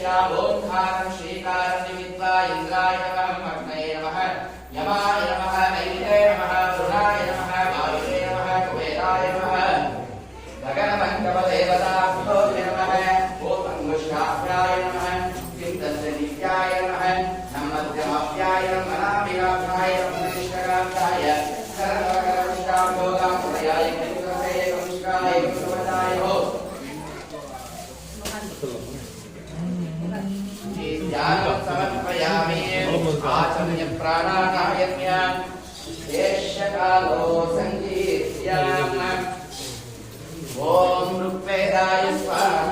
ओंकारं श्रीकारनिमित्वा इंद्राय नमः अग्नये नमः यमाय नमः ऐले नमः वरुणाय नमः वायुवे नमः कुबेराय नमः गगनमण्डलदेवताभ्यो नमः भूतङ्गुष्टाभ्याय नमः किंतन्नित्याय नमः नमद्यमाभ्याय मनाभिराभ्याय नमः सर्वकरविष्टाभ्योगामयाय किंकसे कंस्काय कुसुमदाय हो ध्यानं समर्पयामि आचम्य प्राणायाम्य देशकालो संगीत्याम् ॐ ऋग्वेदाय स्वाहा